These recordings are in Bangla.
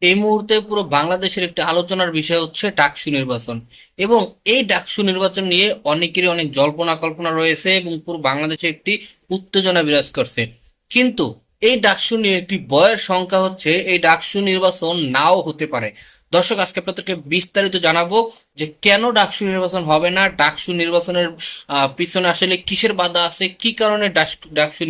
এই মুহূর্তে পুরো বাংলাদেশের একটি আলোচনার বিষয় হচ্ছে ডাকসু নির্বাচন। এবং এই ডাকসু নির্বাচন নিয়ে অনেকেরই অনেক জল্পনা কল্পনা রয়েছে এবং পুরো বাংলাদেশে একটি উত্তেজনা বিরাজ করছে। কিন্তু এই ডাকসু নিয়ে একটি ভয়ের সংখ্যা হচ্ছে এই ডাকসু নির্বাচন নাও হতে পারে। দর্শক, আজকে আপনাদেরকে বিস্তারিত জানাবো যে কেন ডাকসু নির্বাচন হবে না, ডাকসু নির্বাচনের পিছনে আসলে কিসের বাধা আছে, কি কারণে ডাকসু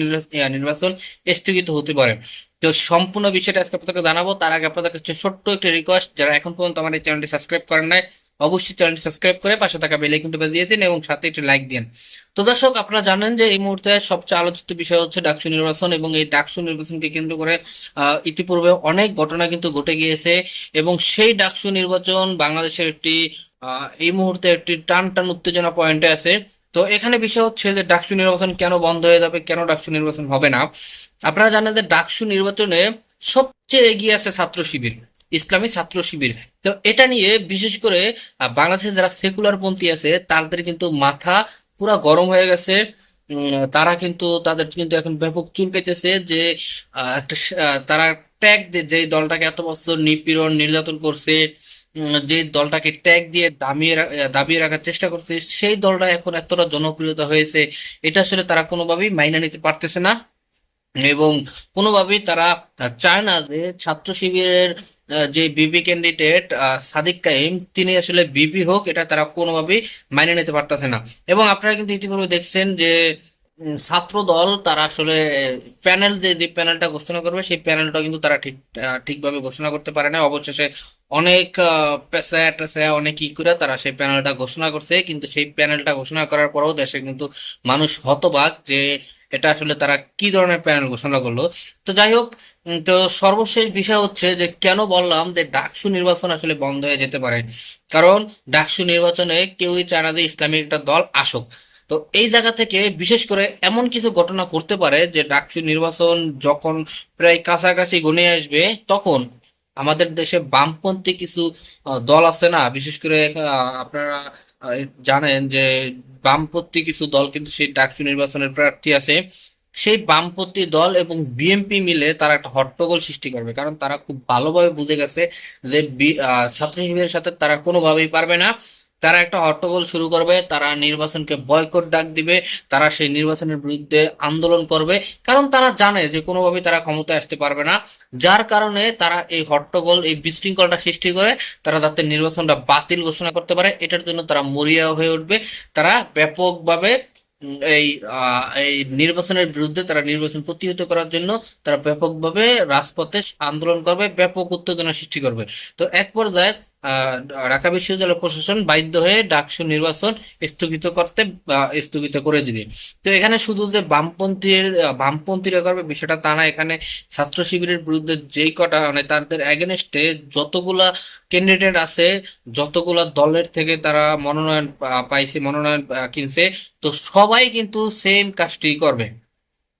নির্বাচন স্থগিত হতে পারে। তো সম্পূর্ণ বিষয়টা আজকে আপনাদেরকে জানাবো। তার আগে আপনাদের কাছে ছোট্ট একটা রিকোয়েস্ট, যারা এখন পর্যন্ত আমার এই চ্যানেলটি সাবস্ক্রাইব করেন নাই, অবশ্যই চ্যানেলটি সাবস্ক্রাইব করে পাশে থাকা বেল আইকনটি বাজিয়ে দিন এবং সাথে একটি লাইক দিন। তো দর্শক, আপনারা জানেন যে এই মুহূর্তে সবচেয়ে আলোচিত বিষয় হচ্ছে ডাকসু নির্বাচন এবং এই ডাকসু নির্বাচনকে কেন্দ্র করে ইতিপূর্বে অনেক ঘটনা কিন্তু ঘটে গিয়েছে। এবং সেই ডাকসু নির্বাচন বাংলাদেশের একটি এই মুহূর্তে একটি টান টান উত্তেজনা পয়েন্টে আছে। তো এখানে বিষয় হচ্ছে যে ডাকসু নির্বাচন কেন বন্ধ হয়ে যাবে, কেন ডাকসু নির্বাচন হবে না। আপনারা জানেন যে ডাকসু নির্বাচনে সবচেয়ে এগিয়ে আছে ছাত্র শিবির, ইসলামী ছাত্র শিবির। তো এটা নিয়ে বিশেষ করে বাংলাদেশে যারা সেকুলার পন্থী আছে তাদের কিন্তু মাথা পুরা গরম হয়ে গেছে। তারা কিন্তু তাদের কিন্তু এখন ব্যাপক চুলকাইতেছে যে তারা ট্যাগ দিয়ে যে দলটাকে এত বছর নিপীড়ন নির্যাতন করছে, যে দলটাকে ট্যাগ দিয়ে দাবিয়ে রাখার চেষ্টা করছে, সেই দলটা এখন এতটা জনপ্রিয়তা হয়েছে, এটা আসলে তারা কোনোভাবেই মাইনা নিতে পারতেছে না। এবং কোনোভাবেই তারা চায় না যে ছাত্র শিবিরের যে বিপি ক্যান্ডিডেট সাদিক কাইম তিনি আসলে বিপি হোক, এটা তারা কোনোভাবেই মাইনে নিতে পারতেছে না। এবং আপনারা কিন্তু ইতিপূর্বে দেখছেন যে ছাত্র দল তারা আসলে প্যানেল যে প্যানেলটা ঘোষণা করবে সেই প্যানেলটা কিন্তু তারা ঠিকভাবে ঘোষণা করতে পারে না। অবশেষে অনেক পেশা টেশা অনেক কি করে তারা সেই প্যানেলটা ঘোষণা করছে, কিন্তু সেই প্যানেলটা ঘোষণা করার পরেও দেশে কিন্তু মানুষ হতবাক যে এটা আসলে তারা কি ধরনের প্যানেল ঘোষণা করলো। তো যাই হোক, তো সর্বশেষ বিষয় হচ্ছে যে কেন বললাম যে ডাকসু নির্বাচন আসলে বন্ধ হয়ে যেতে পারে। কারণ ডাকসু নির্বাচনে কেউই চায় না যে ইসলামিক একটা দল আসুক। তো এই জায়গা থেকে বিশেষ করে এমন কিছু ঘটনা করতে পারে যে ডাকসু নির্বাচন যখন প্রায় কাছাকাছি ঘনিয়ে আসবে, তখন আমাদের দেশে বামপন্থী কিছু দল আছে না, বিশেষ করে আপনারা জানেন যে বামপন্থী কিছু দল কিন্তু সেই ডাকসু নির্বাচনের প্রার্থী আছে। সেই বামপন্থী দল এবং বিএনপি মিলে তারা একটা হট্টগোল সৃষ্টি করবে, কারণ তারা খুব ভালোভাবে বুঝে গেছে যে ছাত্র শিবিরের সাথে তারা কোনোভাবেই পারবে না। তারা একটা হট্টগোল শুরু করবে, তারা নির্বাচনকে বয়কট ডাক দিবে, তারা সেই নির্বাচনের বিরুদ্ধে আন্দোলন করবে, কারণ তারা জানে যে কোনোভাবেই তারা ক্ষমতায় আসতে পারবে না। যার কারণে তারা এই হট্টগোল এই বিশৃঙ্খলটা সৃষ্টি করে তারা যাতে নির্বাচনটা বাতিল ঘোষণা করতে পারে, এটার জন্য তারা মরিয়া হয়ে উঠবে। তারা ব্যাপকভাবে এই নির্বাচনের বিরুদ্ধে তারা নির্বাচন প্রতিহত করার জন্য তারা ব্যাপকভাবে রাজপথে আন্দোলন করবে, ব্যাপক উত্তেজনা সৃষ্টি করবে। তো এক পর্যায়ে আহ ঢাকা বিশ্ববিদ্যালয় প্রশাসন বাধ্য হয়ে ডাকসু নির্বাচন স্থগিত করে দিবে। তো এখানে শুধু যে বামপন্থীরা করবে বিষয়টা তা না, এখানে ছাত্র শিবিরের বিরুদ্ধে যেই কটা মানে তাদের এগেনস্টে যতগুলা ক্যান্ডিডেট আছে, যতগুলা দলের থেকে তারা মনোনয়ন পাইছে, মনোনয়ন কিনছে, তো সবাই কিন্তু সেম কাজটি করবে।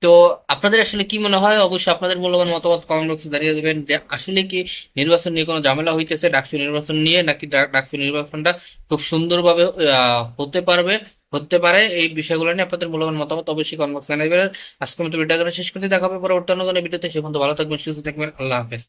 তো আপনাদের আসলে কি মনে হয়? অবশ্যই আপনাদের মূল্যবান মতামত কমেন্ট বক্সে জানিয়ে দেবেন যে আসলে কি নির্বাচন নিয়ে কোনো ঝামেলা হইতেছে ডাকসু নির্বাচন নিয়ে, নাকি ডাকসু নির্বাচনটা খুব সুন্দরভাবে হতে পারে। এই বিষয়গুলো নিয়ে আপনাদের মূল্যবান মতামত অবশ্যই কমেন্ট বক্সে জানিয়ে দেবেন। আজকের মতো ভিডিও শেষ করতে দেখা হবে পরবর্তী অন্য কোনো ভিডিওতে। সে পর্যন্ত ভালো থাকবেন, সুস্থ থাকবেন, আল্লাহ হাফেজ।